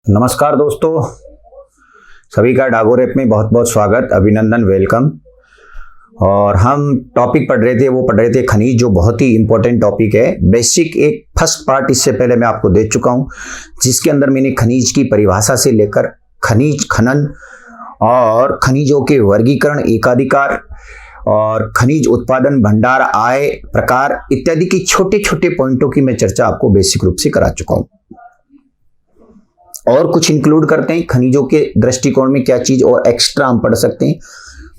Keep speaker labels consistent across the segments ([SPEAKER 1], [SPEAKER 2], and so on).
[SPEAKER 1] नमस्कार दोस्तों, सभी का डागोर ऐप में बहुत बहुत स्वागत, अभिनंदन, वेलकम। और हम टॉपिक पढ़ रहे थे खनिज, जो बहुत ही इंपॉर्टेंट टॉपिक है। बेसिक एक फर्स्ट पार्ट इससे पहले मैं आपको दे चुका हूं, जिसके अंदर मैंने खनिज की परिभाषा से लेकर खनिज खनन और खनिजों के वर्गीकरण, एकाधिकार और खनिज उत्पादन, भंडार, आय, प्रकार इत्यादि की छोटे छोटे पॉइंटों की मैं चर्चा आपको बेसिक रूप से करा चुका हूं। और कुछ इंक्लूड करते हैं खनिजों के दृष्टिकोण में, क्या चीज और एक्स्ट्रा हम पढ़ सकते हैं।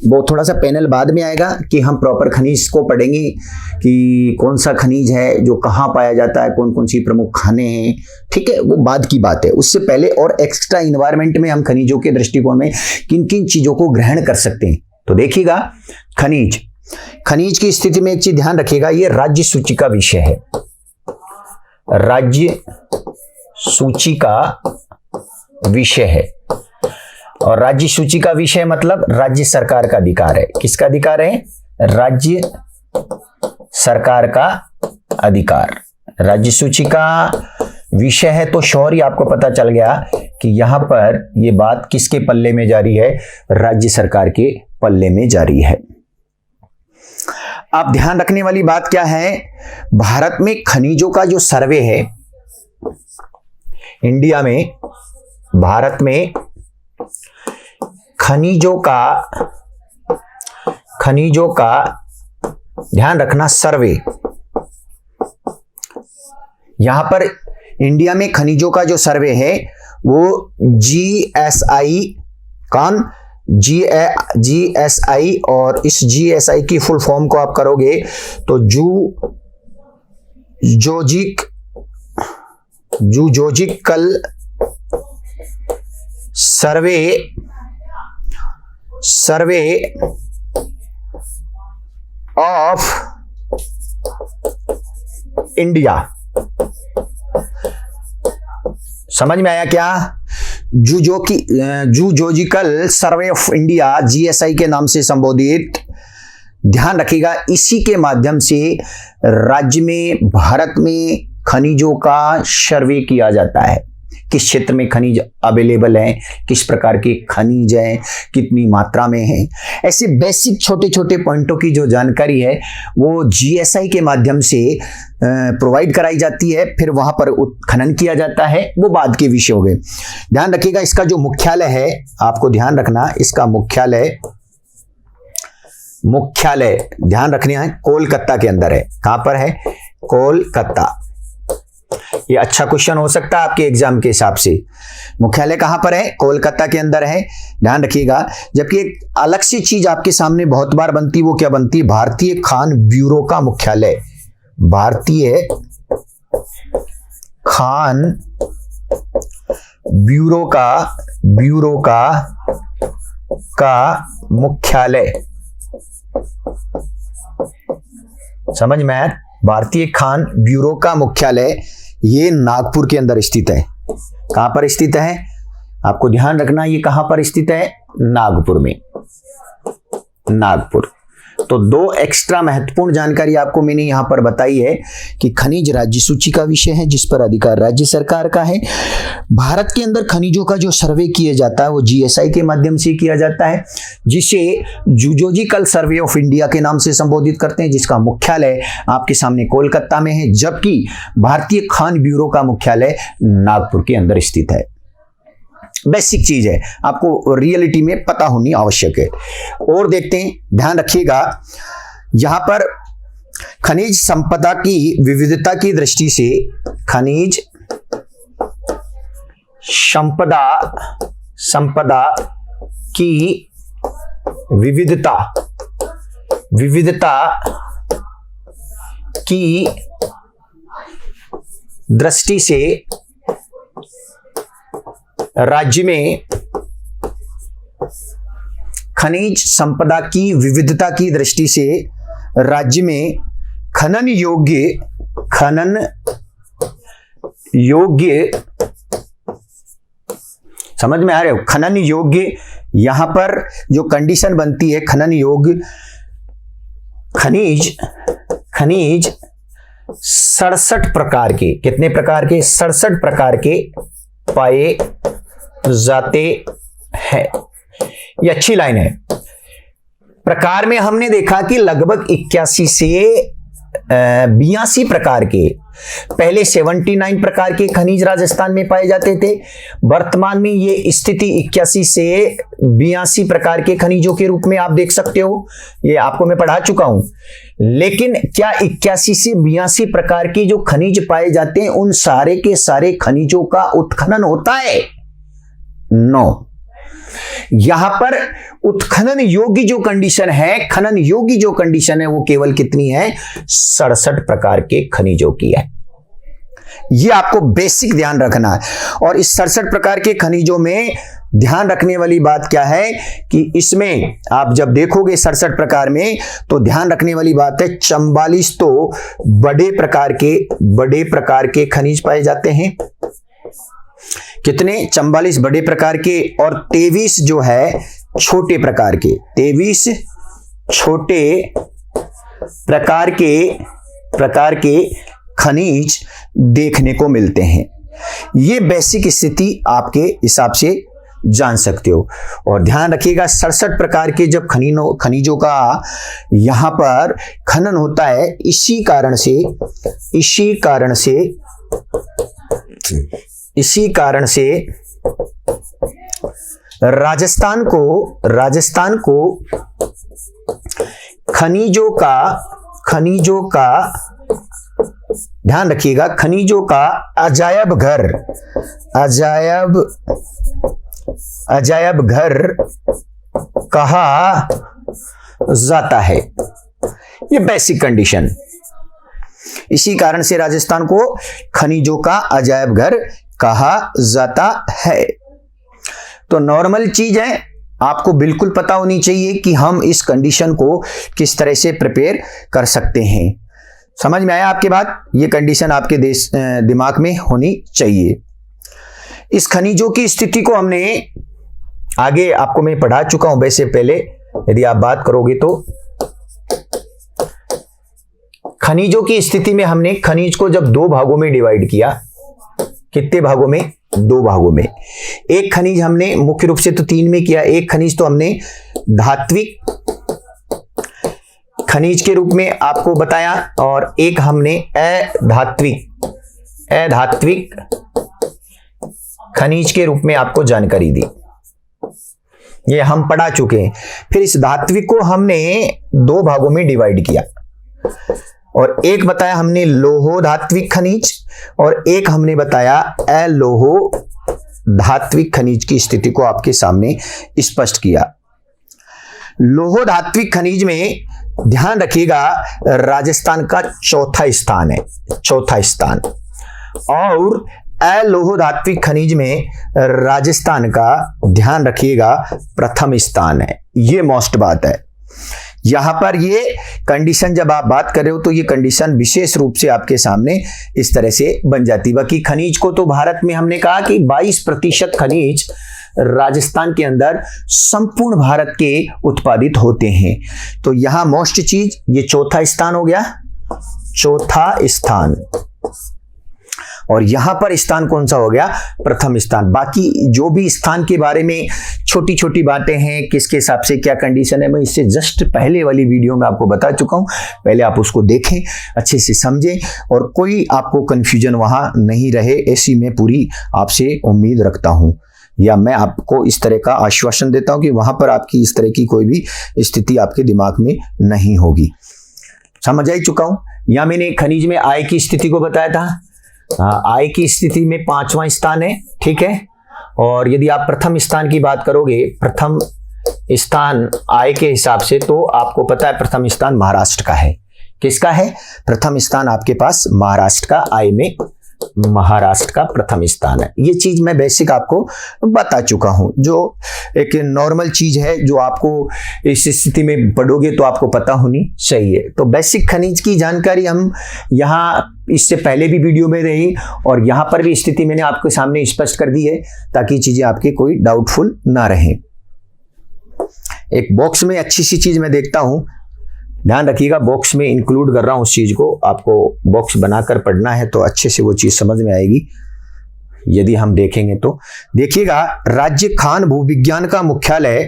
[SPEAKER 1] वो थोड़ा सा पैनल बाद में आएगा कि हम प्रॉपर खनिज को पढ़ेंगे कि कौन सा खनिज है जो कहाँ पाया जाता है, कौन कौन सी प्रमुख खाने हैं, ठीक है, वो बाद की बात है। उससे पहले और एक्स्ट्रा इन्वायरमेंट में हम खनिजों के दृष्टिकोण में किन किन चीजों को ग्रहण कर सकते हैं। तो देखिएगा, खनिज की स्थिति में एक चीज ध्यान रखिएगा, ये राज्य सूची का विषय है। राज्य सूची का विषय है, और राज्य सूची का विषय मतलब राज्य सरकार का अधिकार है। किसका अधिकार है? राज्य सरकार का अधिकार। राज्य सूची का विषय है तो श्योर ही आपको पता चल गया कि यहां पर यह बात किसके पल्ले में जारी है? राज्य सरकार के पल्ले में जारी है। आप ध्यान रखने वाली बात क्या है, भारत में खनिजों का जो सर्वे है, इंडिया में, भारत में खनिजों का ध्यान रखना, सर्वे। यहां पर इंडिया में खनिजों का जो सर्वे है वो जीएसआई, कौन? जीएसआई, और इस जीएसआई की फुल फॉर्म को आप करोगे तो जूलॉजिकल सर्वे ऑफ इंडिया। समझ में आया क्या? Zoological survey of India, GSI के नाम से संबोधित। ध्यान रखिएगा, इसी के माध्यम से राज्य में, भारत में खनिजों का सर्वे किया जाता है। किस क्षेत्र में खनिज अवेलेबल हैं, किस प्रकार के खनिज हैं, कितनी मात्रा में हैं, ऐसे बेसिक छोटे छोटे पॉइंटों की जो जानकारी है वो जीएसआई के माध्यम से प्रोवाइड कराई जाती है। फिर वहां पर उत्खनन किया जाता है, वो बाद के विषय हो गए। ध्यान रखिएगा, इसका जो मुख्यालय है, आपको ध्यान रखना, इसका मुख्यालय ध्यान रखना है, कोलकाता के अंदर है। कहां पर है? कोलकाता। ये अच्छा क्वेश्चन हो सकता है आपके एग्जाम के हिसाब से। मुख्यालय कहां पर है? कोलकाता के अंदर है, ध्यान रखिएगा। जबकि एक अलग सी चीज आपके सामने बहुत बार बनती, वो क्या बनती? भारतीय खान ब्यूरो का मुख्यालय। भारतीय खान ब्यूरो का मुख्यालय। समझ में आया? भारतीय खान ब्यूरो का मुख्यालय ये नागपुर के अंदर स्थित है। कहां पर स्थित है? आपको ध्यान रखना, ये कहां पर स्थित है? नागपुर में। नागपुर। तो दो एक्स्ट्रा महत्वपूर्ण जानकारी आपको मैंने यहां पर बताई है कि खनिज राज्य सूची का विषय है, जिस पर अधिकार राज्य सरकार का है। भारत के अंदर खनिजों का जो सर्वे किया जाता है वो जीएसआई के माध्यम से किया जाता है, जिसे जूलॉजिकल सर्वे ऑफ इंडिया के नाम से संबोधित करते हैं, जिसका मुख्यालय आपके सामने कोलकाता में है, जबकि भारतीय खान ब्यूरो का मुख्यालय नागपुर के अंदर स्थित है। बेसिक चीज है, आपको रियलिटी में पता होनी आवश्यक है। और देखते हैं, ध्यान रखिएगा, यहां पर खनिज संपदा की विविधता की दृष्टि से, खनिज संपदा की विविधता की दृष्टि से राज्य में खनिज संपदा की विविधता की दृष्टि से राज्य में खनन योग्य समझ में आ रहे हो? खनन योग्य, यहां पर जो कंडीशन बनती है, खनन योग्य खनिज 67 प्रकार के, कितने प्रकार के? 67 प्रकार के पाए जाते हैं। ये अच्छी लाइन है। प्रकार में हमने देखा कि लगभग 81 से 82 प्रकार के, पहले 79 प्रकार के खनिज राजस्थान में पाए जाते थे। वर्तमान में ये स्थिति 81 से 82 प्रकार के खनिजों के रूप में आप देख सकते हो। ये आपको मैं पढ़ा चुका हूं। लेकिन क्या 81 से 82 प्रकार के जो खनिज पाए जाते हैं उन सारे के सारे खनिजों का उत्खनन होता है? नो। यहां पर उत्खनन योग्य जो कंडीशन है, खनन योग्य जो कंडीशन है, वो केवल कितनी है? 67 प्रकार के खनिजों की है। ये आपको बेसिक ध्यान रखना है। और इस 67 प्रकार के खनिजों में ध्यान रखने वाली बात क्या है कि इसमें आप जब देखोगे 67 प्रकार में, तो ध्यान रखने वाली बात है 44 तो बड़े प्रकार के खनिज पाए जाते हैं। कितने? 44 बड़े प्रकार के और 23 जो है छोटे प्रकार के। 23 छोटे प्रकार के खनिज देखने को मिलते हैं। ये बेसिक स्थिति आपके हिसाब से जान सकते हो। और ध्यान रखिएगा 67 प्रकार के जब खनिजों का यहां पर खनन होता है, इसी कारण से राजस्थान को खनिजों का ध्यान रखिएगा, खनिजों का अजायब घर कहा जाता है। ये बेसिक कंडीशन। इसी कारण से राजस्थान को खनिजों का अजायब घर कहा जाता है। तो नॉर्मल चीज है, आपको बिल्कुल पता होनी चाहिए कि हम इस कंडीशन को किस तरह से प्रिपेयर कर सकते हैं। समझ में आया आपके बात? ये कंडीशन आपके दिमाग में होनी चाहिए। इस खनिजों की स्थिति को हमने आगे आपको मैं पढ़ा चुका हूं। वैसे पहले यदि आप बात करोगे तो खनिजों की स्थिति में हमने खनिज को जब 2 भागों में डिवाइड किया, कितने भागों में? 2 भागों में। एक खनिज हमने मुख्य रूप से तो 3 में किया। एक खनिज तो हमने धात्विक खनिज के रूप में आपको बताया और एक हमने अधात्विक खनिज के रूप में आपको जानकारी दी। ये हम पढ़ा चुके हैं। फिर इस धात्विक को हमने 2 भागों में डिवाइड किया और एक बताया हमने लोहो धात्विक खनिज और एक हमने बताया अलोहो धात्विक खनिज की स्थिति को आपके सामने स्पष्ट किया। लोहो धात्विक खनिज में ध्यान रखिएगा राजस्थान का चौथा स्थान और अलोहो धात्विक खनिज में राजस्थान का ध्यान रखिएगा प्रथम स्थान है। ये मोस्ट बात है। यहां पर ये कंडीशन जब आप बात कर रहे हो तो ये कंडीशन विशेष रूप से आपके सामने इस तरह से बन जाती। बाकी खनिज को तो भारत में हमने कहा कि 22% खनिज राजस्थान के अंदर संपूर्ण भारत के उत्पादित होते हैं। तो यहां मोस्ट चीज ये चौथा स्थान हो गया, चौथा स्थान। और यहां पर स्थान कौन सा हो गया? प्रथम स्थान। बाकी जो भी स्थान के बारे में छोटी छोटी बातें हैं, किसके हिसाब से क्या कंडीशन है, मैं इससे जस्ट पहले वाली वीडियो में आपको बता चुका हूं। पहले आप उसको देखें, अच्छे से समझें और कोई आपको कंफ्यूजन वहां नहीं रहे, ऐसी मैं पूरी आपसे उम्मीद रखता हूं। या मैं आपको इस तरह का आश्वासन देता हूं कि वहां पर आपकी इस तरह की कोई भी स्थिति आपके दिमाग में नहीं होगी। समझ आ चुका हूं। या मैंने खनिज में आय की स्थिति को बताया था। आय की स्थिति में 5वां स्थान है, ठीक है। और यदि आप प्रथम स्थान की बात करोगे, प्रथम स्थान आय के हिसाब से, तो आपको पता है प्रथम स्थान महाराष्ट्र का है। किसका है? प्रथम स्थान आपके पास महाराष्ट्र का, आय में महाराष्ट्र का प्रथम स्थान है। ये चीज मैं बेसिक आपको बता चुका हूं, जो एक नॉर्मल चीज है जो आपको इस स्थिति में पढ़ोगे तो आपको पता होनी चाहिए। तो बेसिक खनिज की जानकारी हम यहाँ इससे पहले भी वीडियो में रही और यहाँ पर भी स्थिति मैंने आपके सामने स्पष्ट कर दी है ताकि चीजें आपके कोई डाउटफुल ना रहे। एक बॉक्स में अच्छी सी चीज मैं देखता हूं, ध्यान रखिएगा, बॉक्स में इंक्लूड कर रहा हूं उस चीज को। आपको बॉक्स बनाकर पढ़ना है तो अच्छे से वो चीज समझ में आएगी। यदि हम देखेंगे तो देखिएगा, राज्य खान भूविज्ञान का मुख्यालय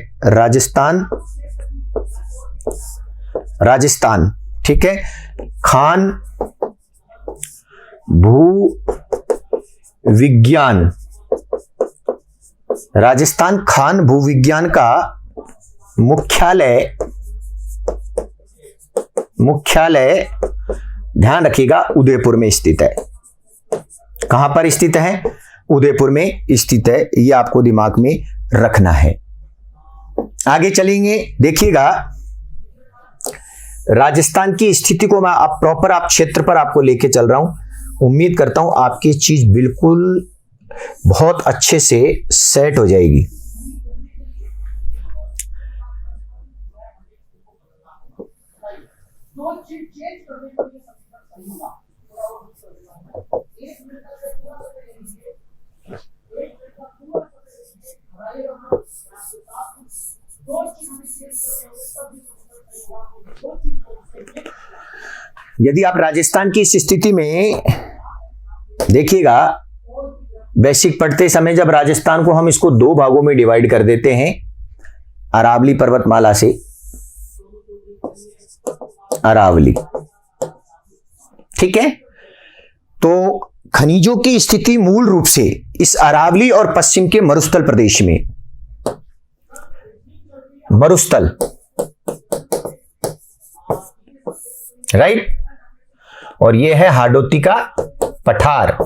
[SPEAKER 1] राजस्थान, ठीक है। खान भूविज्ञान, राजस्थान खान भूविज्ञान का मुख्यालय ध्यान रखिएगा उदयपुर में स्थित है। कहां पर स्थित है? उदयपुर में स्थित है, ये आपको दिमाग में रखना है। आगे चलेंगे, देखिएगा राजस्थान की स्थिति को मैं आप प्रॉपर आप क्षेत्र पर आपको लेके चल रहा हूं। उम्मीद करता हूं आपकी चीज बिल्कुल बहुत अच्छे से सेट हो जाएगी। यदि आप राजस्थान की इस स्थिति में देखिएगा, बेसिक पढ़ते समय जब राजस्थान को हम इसको दो भागों में डिवाइड कर देते हैं, अरावली पर्वतमाला से, अरावली, ठीक है। तो खनिजों की स्थिति मूल रूप से इस अरावली और पश्चिम के मरुस्थल प्रदेश में, मरुस्थल, राइट, और यह है हाडोती का पठार,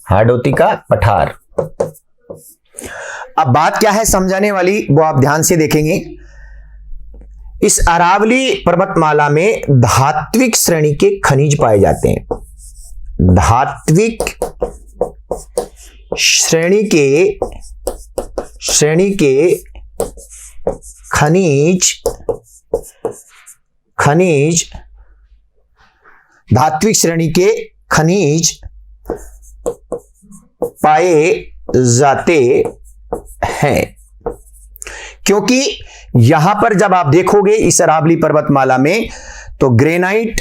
[SPEAKER 1] हाडोती का पठार। अब बात क्या है समझाने वाली, वो आप ध्यान से देखेंगे। इस अरावली पर्वतमाला में धात्विक श्रेणी के खनिज पाए जाते हैं। धात्विक श्रेणी के खनिज धात्विक श्रेणी के खनिज पाए जाते हैं, क्योंकि यहां पर जब आप देखोगे इस अरावली पर्वतमाला में, तो ग्रेनाइट,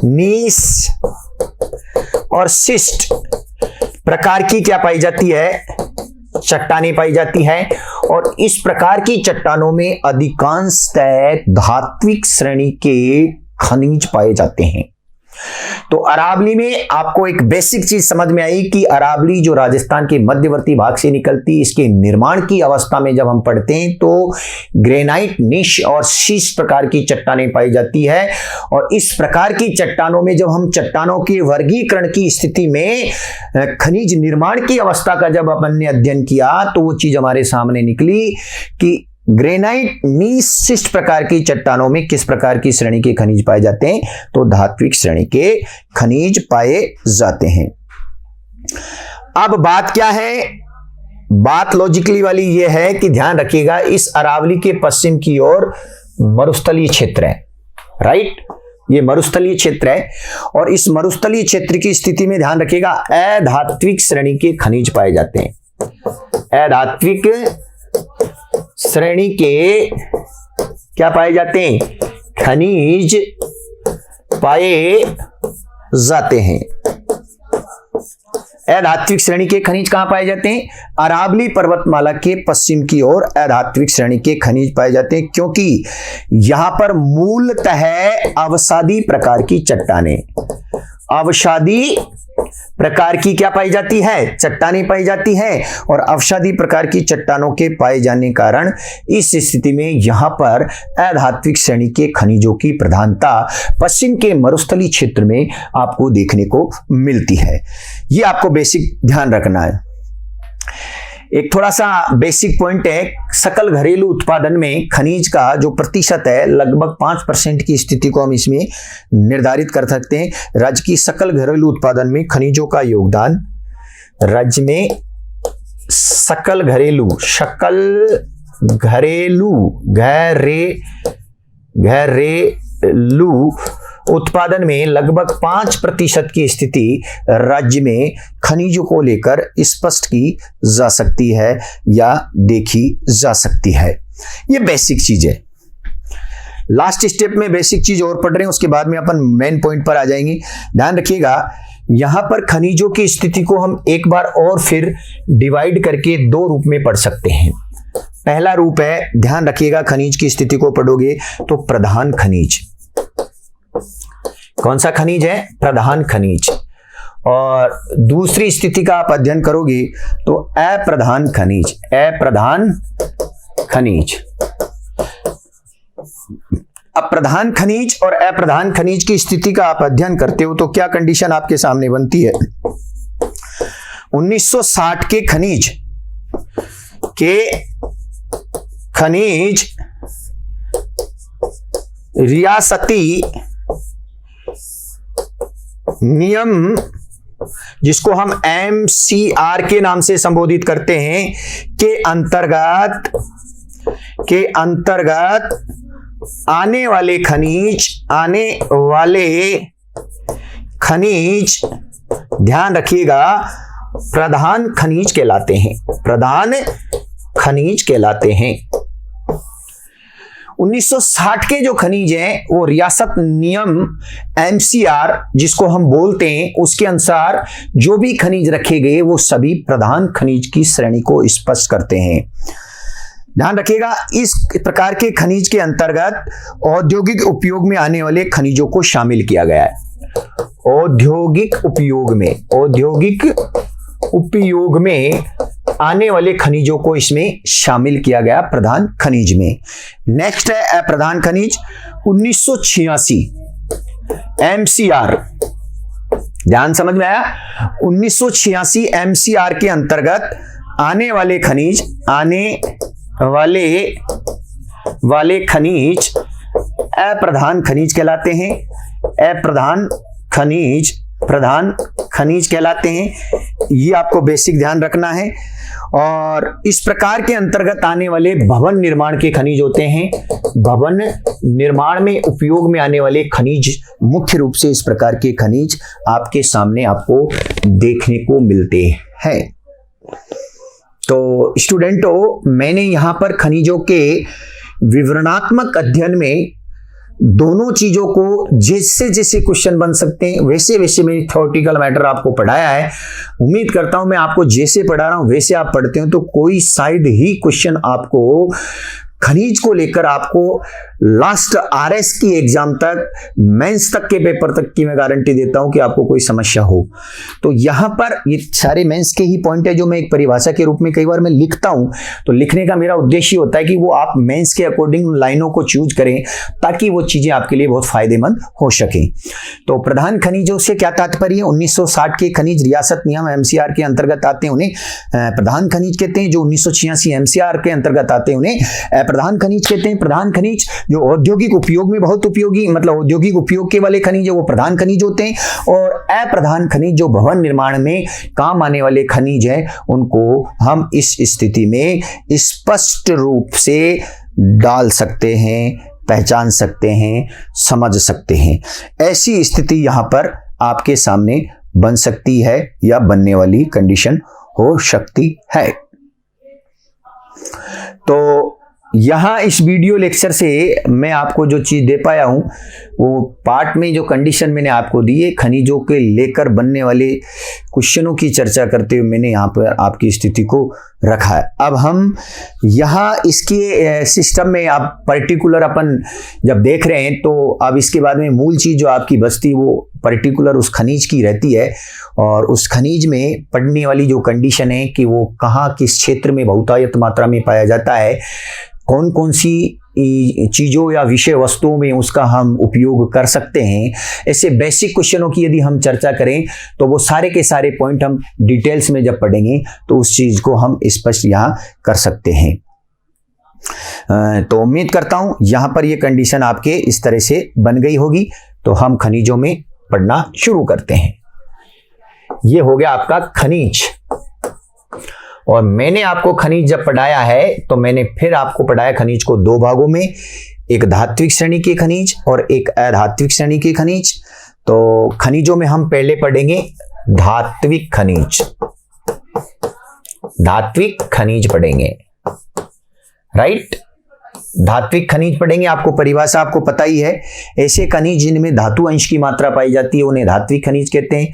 [SPEAKER 1] नीस और सिस्ट प्रकार की क्या पाई जाती है? चट्टानें पाई जाती है। और इस प्रकार की चट्टानों में अधिकांशतः धात्विक श्रेणी के खनिज पाए जाते हैं। तो अरावली में आपको एक बेसिक चीज समझ में आई कि अरावली जो राजस्थान के मध्यवर्ती भाग से निकलती, इसके निर्माण की अवस्था में जब हम पढ़ते हैं तो ग्रेनाइट, निश और शीश प्रकार की चट्टानें पाई जाती है। और इस प्रकार की चट्टानों में जब हम चट्टानों के वर्गीकरण की स्थिति में खनिज निर्माण की अवस्था का जब अपन ने अध्ययन किया, तो वो चीज हमारे सामने निकली कि ग्रेनाइट, नीस, शिस्ट प्रकार की चट्टानों में किस प्रकार की श्रेणी के खनिज पाए जाते हैं? तो धात्विक श्रेणी के खनिज पाए जाते हैं। अब बात क्या है? बात लॉजिकली वाली यह है कि ध्यान रखिएगा, इस अरावली के पश्चिम की ओर मरुस्थलीय क्षेत्र है, राइट, ये मरुस्थलीय क्षेत्र है। और इस मरुस्थलीय क्षेत्र की स्थिति में ध्यान रखिएगा अधात्विक श्रेणी के खनिज पाए जाते हैं। अधात्विक श्रेणी के क्या पाए जाते हैं? खनिज पाए जाते हैं। अधात्विक श्रेणी के खनिज कहां पाए जाते हैं? अरावली पर्वतमाला के पश्चिम की ओर अधात्विक श्रेणी के खनिज पाए जाते हैं, क्योंकि यहां पर मूलतः अवसादी प्रकार की चट्टानें, अवसादी प्रकार की क्या पाई जाती है? चट्टानें पाई जाती है। और अवसादी प्रकार की चट्टानों के पाए जाने कारण इस स्थिति में यहां पर अधात्विक श्रेणी के खनिजों की प्रधानता पश्चिम के मरुस्थलीय क्षेत्र में आपको देखने को मिलती है। ये आपको बेसिक ध्यान रखना है। एक थोड़ा सा बेसिक पॉइंट है, सकल घरेलू उत्पादन में खनिज का जो प्रतिशत है लगभग 5% की स्थिति को हम इसमें निर्धारित कर सकते हैं। राज्य की सकल घरेलू उत्पादन में खनिजों का योगदान, राज्य में सकल घरेलू उत्पादन में लगभग 5% की स्थिति राज्य में खनिजों को लेकर स्पष्ट की जा सकती है या देखी जा सकती है। ये बेसिक चीज है। लास्ट स्टेप में बेसिक चीज और पढ़ रहे हैं, उसके बाद में अपन मेन पॉइंट पर आ जाएंगे। ध्यान रखिएगा यहां पर खनिजों की स्थिति को हम एक बार और फिर डिवाइड करके दो रूप में पढ़ सकते हैं। पहला रूप है, ध्यान रखिएगा, खनिज की स्थिति को पढ़ोगे तो प्रधान खनिज। कौन सा खनिज है? प्रधान खनिज। और दूसरी स्थिति का आप अध्ययन करोगे तो अप्रधान खनिज। अप्रधान खनिज। अब प्रधान खनिज और अप्रधान खनिज की स्थिति का आप अध्ययन करते हो तो क्या कंडीशन आपके सामने बनती है? 1960 के खनिज रियासती नियम, जिसको हम MCR के नाम से संबोधित करते हैं, के अंतर्गत आने वाले खनिज ध्यान रखिएगा प्रधान खनिज कहलाते हैं। प्रधान खनिज कहलाते हैं। 1960 के जो खनिज हैं वो रियासत नियम MCR जिसको हम बोलते हैं, उसके अनुसार जो भी खनिज रखे गए वो सभी प्रधान खनिज की श्रेणी को स्पष्ट करते हैं। ध्यान रखिएगा, इस प्रकार के खनिज के अंतर्गत औद्योगिक उपयोग में आने वाले खनिजों को शामिल किया गया है। औद्योगिक उपयोग में आने वाले खनिजों को इसमें शामिल किया गया प्रधान खनिज में। नेक्स्ट है अप्रधान खनिज। 1986 MCR, ध्यान समझ में आया? 1986 MCR के अंतर्गत आने वाले खनिज अप्रधान खनिज कहलाते हैं। अप्रधान खनिज प्रधान खनिज कहलाते हैं। ये आपको बेसिक ध्यान रखना है। और इस प्रकार के अंतर्गत आने वाले भवन निर्माण के खनिज होते हैं। भवन निर्माण में उपयोग में आने वाले खनिज, मुख्य रूप से इस प्रकार के खनिज आपके सामने आपको देखने को मिलते हैं। तो स्टूडेंटों, मैंने यहां पर खनिजों के विवरणात्मक अध्ययन में दोनों चीजों को जैसे जैसे क्वेश्चन बन सकते हैं वैसे वैसे मैंने थ्योरेटिकल मैटर आपको पढ़ाया है। उम्मीद करता हूं मैं आपको जैसे पढ़ा रहा हूं वैसे आप पढ़ते हो तो कोई साइड ही क्वेश्चन आपको खनिज को लेकर आपको लास्ट RS की एग्जाम तक, मेंस तक के पेपर तक की मैं गारंटी देता हूं कि आपको कोई समस्या हो। तो यहां पर ये सारे मेंस के ही पॉइंट है जो मैं एक परिभाषा के रूप में कई बार मैं लिखता हूं। तो लिखने का मेरा उद्देश्य होता है कि वो आप मेंस के अकॉर्डिंग लाइनों को चूज करें ताकि वो चीजें आपके लिए बहुत फायदेमंद हो सके। तो प्रधान खनिजों से क्या तात्पर्य है? 1960 के खनिज रियासत नियम MCR के अंतर्गत आते हैं, उन्हें प्रधान खनिज कहते हैं। जो 1986 MCR के अंतर्गत आते हैं उन्हें प्रधान खनिज कहते हैं। प्रधान खनिज जो औद्योगिक उपयोग में बहुत उपयोगी, मतलब औद्योगिक उपयोग के वाले खनिज है वो प्रधान खनिज होते हैं। और अप्रधान खनिज जो भवन निर्माण में काम आने वाले खनिज हैं उनको हम इस स्थिति में स्पष्ट रूप से डाल सकते हैं, पहचान सकते हैं, समझ सकते हैं। ऐसी स्थिति यहां पर आपके सामने बन सकती है या बनने वाली कंडीशन हो सकती है। तो यहां इस वीडियो लेक्चर से मैं आपको जो चीज दे पाया हूं वो पार्ट में जो कंडीशन मैंने आपको दी है खनिजों के लेकर बनने वाले क्वेश्चनों की चर्चा करते हुए मैंने यहां पर आपकी स्थिति को रखा है। अब हम यहां इसके सिस्टम में आप पर्टिकुलर अपन जब देख रहे हैं तो अब इसके बाद में मूल चीज जो आपकी बचती वो पर्टिकुलर उस खनिज की रहती है। और उस खनिज में पड़ने वाली जो कंडीशन है कि वो कहाँ किस क्षेत्र में बहुतायत मात्रा में पाया जाता है, कौन कौन सी चीज़ों या विषय वस्तुओं में उसका हम उपयोग कर सकते हैं, ऐसे बेसिक क्वेश्चनों की यदि हम चर्चा करें तो वो सारे के सारे पॉइंट हम डिटेल्स में जब पढ़ेंगे तो उस चीज़ को हम स्पष्ट यहाँ कर सकते हैं। तो उम्मीद करता हूँ यहाँ पर ये कंडीशन आपके इस तरह से बन गई होगी। तो हम खनिजों में पढ़ना शुरू करते हैं। ये हो गया आपका खनिज। और मैंने आपको खनिज जब पढ़ाया है तो मैंने फिर आपको पढ़ाया खनिज को दो भागों में, एक धात्विक श्रेणी के खनिज और एक अधात्विक श्रेणी के खनिज। तो खनिजों में हम पहले पढ़ेंगे धात्विक खनिज। धात्विक खनिज पढ़ेंगे, राइट। धात्विक खनिज पढ़ेंगे। आपको परिभाषा आपको पता ही है, ऐसे खनिज जिनमें धातु अंश की मात्रा पाई जाती है उन्हें धात्विक खनिज कहते हैं।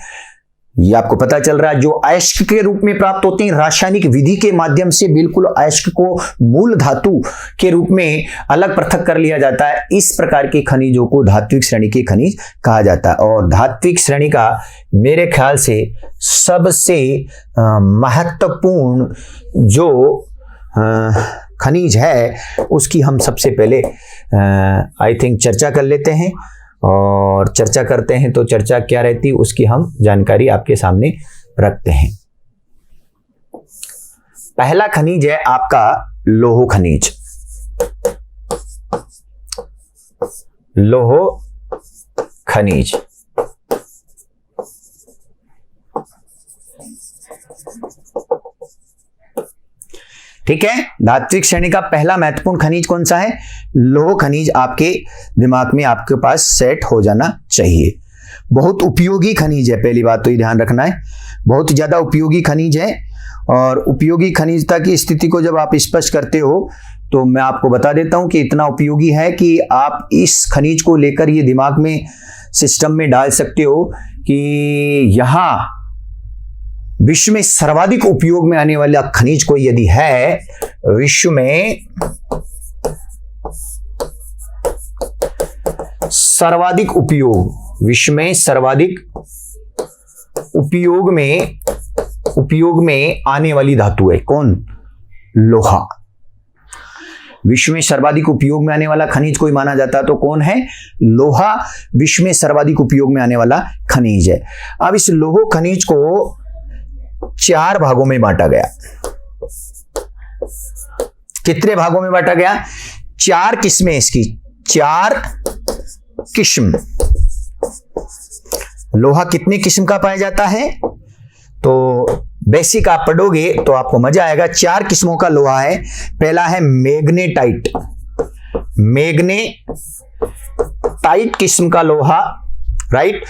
[SPEAKER 1] ये आपको पता चल रहा है। जो अयस्क के रूप में प्राप्त होते हैं रासायनिक विधि के माध्यम से बिल्कुल अयस्क को मूल धातु के रूप में अलग पृथक कर लिया जाता है, इस प्रकार के खनिजों को धात्विक श्रेणी के खनिज कहा जाता है। और धात्विक श्रेणी का मेरे ख्याल से सबसे महत्वपूर्ण जो खनिज है उसकी हम सबसे पहले आई थिंक चर्चा कर लेते हैं। और चर्चा करते हैं तो चर्चा क्या रहती उसकी हम जानकारी आपके सामने रखते हैं। पहला खनिज है आपका लौह खनिज। लौह खनिज ठीक है। धात्विक श्रेणी का पहला महत्वपूर्ण खनिज कौन सा है? लौह खनिज आपके दिमाग में आपके पास सेट हो जाना चाहिए। बहुत उपयोगी खनिज है, पहली बात तो ये ध्यान रखना है, बहुत ज्यादा उपयोगी खनिज है। और उपयोगी खनिजता की स्थिति को जब आप स्पष्ट करते हो तो मैं आपको बता देता हूं कि इतना उपयोगी है कि आप इस खनिज को लेकर ये दिमाग में सिस्टम में डाल सकते हो कि यहां विश्व में सर्वाधिक उपयोग में आने वाला खनिज कोई यदि है, विश्व में सर्वाधिक उपयोग में आने वाली धातु है कौन? लोहा। विश्व में सर्वाधिक उपयोग में आने वाला खनिज कोई माना जाता है तो कौन है? लोहा विश्व में सर्वाधिक उपयोग में आने वाला खनिज है। अब इस लौह खनिज को 4 भागों में बांटा गया। कितने भागों में बांटा गया? 4 किस्में इसकी, 4 किस्म। लोहा कितने किस्म का पाया जाता है? तो बेसिक आप पढ़ोगे तो आपको मजा आएगा। 4 किस्मों का लोहा है। पहला है मैग्नेटाइट। मैग्नेटाइट किस्म का लोहा, राइट।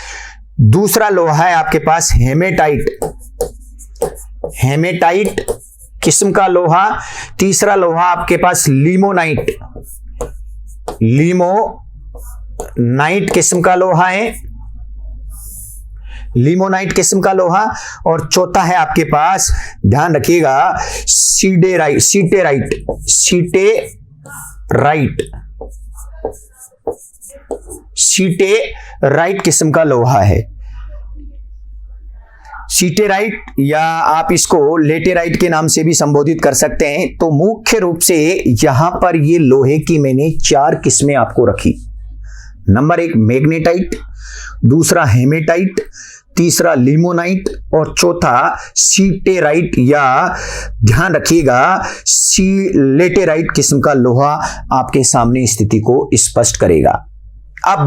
[SPEAKER 1] दूसरा लोहा है आपके पास हेमेटाइट किस्म का लोहा। तीसरा लोहा आपके पास लिमोनाइट किस्म का लोहा है, लिमोनाइट किस्म का लोहा। और चौथा है आपके पास, ध्यान रखिएगा, सीटेराइट किस्म का लोहा है। सीटेराइट या आप इसको लेटेराइट के नाम से भी संबोधित कर सकते हैं। तो मुख्य रूप से यहां पर ये लोहे की मैंने 4 किस्में आपको रखी। नंबर 1 मैग्नेटाइट, दूसरा हेमेटाइट, तीसरा लिमोनाइट और चौथा सीटेराइट या ध्यान रखिएगा लेटेराइट किस्म का लोहा आपके सामने स्थिति को स्पष्ट करेगा। अब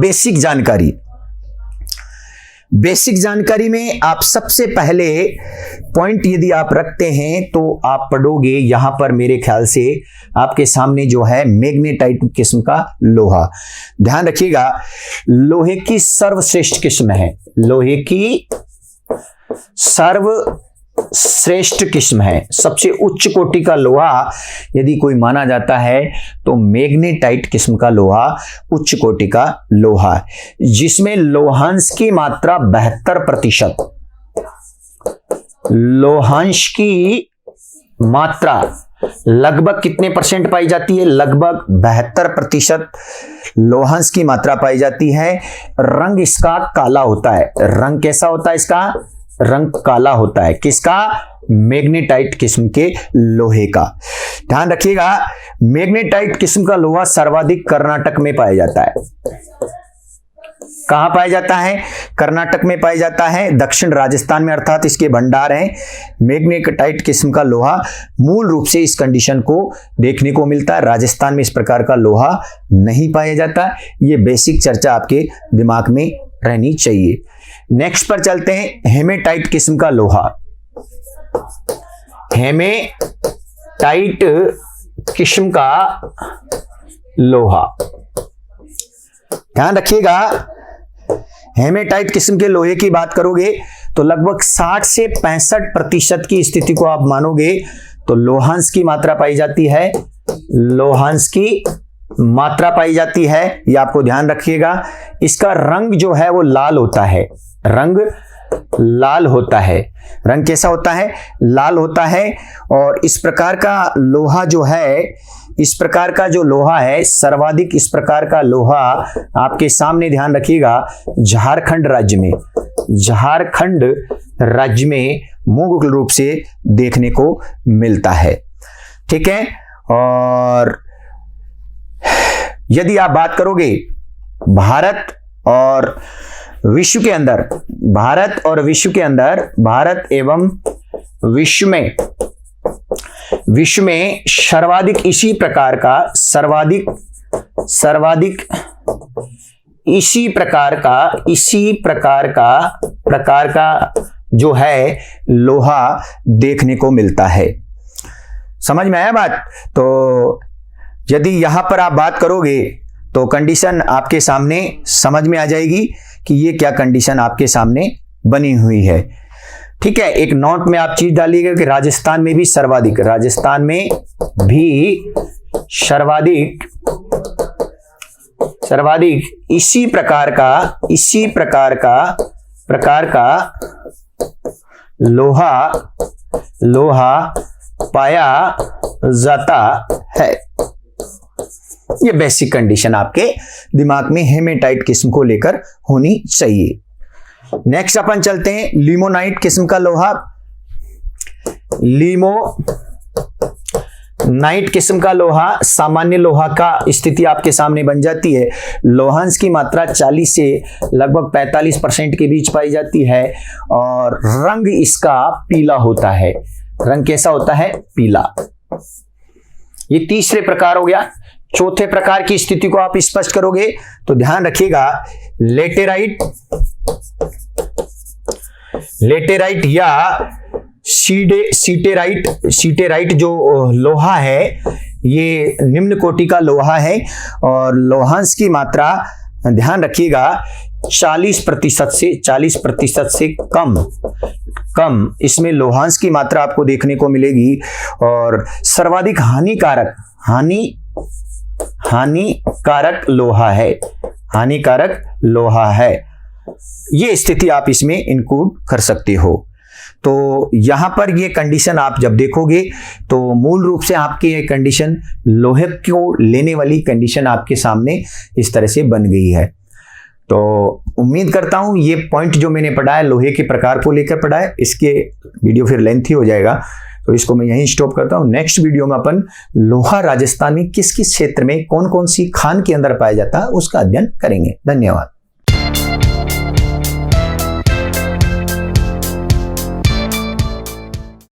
[SPEAKER 1] बेसिक जानकारी में आप सबसे पहले पॉइंट यदि आप रखते हैं तो आप पढ़ोगे यहां पर मेरे ख्याल से आपके सामने जो है मैग्नेटाइट किस्म का लोहा। ध्यान रखिएगा, लोहे की सर्वश्रेष्ठ किस्म है, लोहे की सर्वश्रेष्ठ किस्म है। सबसे उच्च कोटि का लोहा यदि कोई माना जाता है तो मैग्नेटाइट किस्म का लोहा उच्च कोटि का लोहा, जिसमें लोहांश की मात्रा 72%। लोहांश की मात्रा लगभग कितने परसेंट पाई जाती है? लगभग 72% लोहांश की मात्रा पाई जाती है। रंग इसका काला होता है। रंग कैसा होता है इसका? रंग काला होता है। किसका? मैग्नेटाइट किस्म के लोहे का। ध्यान रखिएगा, मैग्नेटाइट किस्म का लोहा सर्वाधिक कर्नाटक में पाया जाता है। कहां पाया जाता है? कर्नाटक में पाया जाता है, दक्षिण राजस्थान में, अर्थात इसके भंडार हैं। मैग्नेटाइट किस्म का लोहा मूल रूप से इस कंडीशन को देखने को मिलता है। राजस्थान में इस प्रकार का लोहा नहीं पाया जाता। ये बेसिक चर्चा आपके दिमाग में रहनी चाहिए। नेक्स्ट पर चलते हैं, हेमेटाइट किस्म का लोहा। हेमेटाइट किस्म का लोहा, ध्यान रखिएगा, हेमेटाइट किस्म के लोहे की बात करोगे तो लगभग 60 से 65% की स्थिति को आप मानोगे तो लोहांश की मात्रा पाई जाती है। लोहांश की मात्रा पाई जाती है, ये आपको ध्यान रखिएगा। इसका रंग जो है वो लाल होता है। रंग लाल होता है। रंग कैसा होता है? लाल होता है। और इस प्रकार का लोहा जो है, इस प्रकार का जो लोहा है, सर्वाधिक इस प्रकार का लोहा आपके सामने, ध्यान रखिएगा, झारखंड राज्य में, झारखंड राज्य में मूल रूप से देखने को मिलता है। ठीक है। और यदि आप बात करोगे भारत और विश्व के अंदर, भारत और विश्व के अंदर, भारत एवं विश्व में सर्वाधिक इसी प्रकार का, सर्वाधिक इसी प्रकार का जो है लोहा देखने को मिलता है। समझ में आया बात? तो यदि यहां पर आप बात करोगे तो कंडीशन आपके सामने समझ में आ जाएगी कि ये क्या कंडीशन आपके सामने बनी हुई है। ठीक है। एक नोट में आप चीज डालिएगा कि राजस्थान में भी सर्वाधिक, राजस्थान में भी सर्वाधिक इसी प्रकार का लोहा पाया जाता है। ये बेसिक कंडीशन आपके दिमाग में हेमेटाइट किस्म को लेकर होनी चाहिए। नेक्स्ट अपन चलते हैं लिमोनाइट किस्म का लोहा। लिमोनाइट किस्म का लोहा, सामान्य लोहा का स्थिति आपके सामने बन जाती है। लोहांश की मात्रा 40 से लगभग 45% के बीच पाई जाती है और रंग इसका पीला होता है। रंग कैसा होता है? पीला। ये तीसरे प्रकार हो गया। चौथे प्रकार की स्थिति को आप स्पष्ट करोगे तो ध्यान रखिएगा, लेटेराइट या सीटेराइट जो लोहा है, ये निम्न कोटि का लोहा है और लोहांश की मात्रा ध्यान रखिएगा 40% से कम इसमें लोहांश की मात्रा आपको देखने को मिलेगी। और सर्वाधिक हानिकारक लोहा है। ये स्थिति आप इसमें इंक्लूड कर सकते हो। तो यहां पर ये कंडीशन आप जब देखोगे तो मूल रूप से आपकी ये कंडीशन लोहे को लेने वाली कंडीशन आपके सामने इस तरह से बन गई है। तो उम्मीद करता हूं ये पॉइंट जो मैंने पढ़ा है लोहे के प्रकार को लेकर पढ़ा है, इसके वीडियो फिर लेंथी हो जाएगा तो इसको मैं यहीं स्टॉप करता हूं। नेक्स्ट वीडियो में अपन लोहा राजस्थान में किस किस क्षेत्र में कौन कौन सी खान के अंदर पाया जाता है उसका अध्ययन करेंगे। धन्यवाद।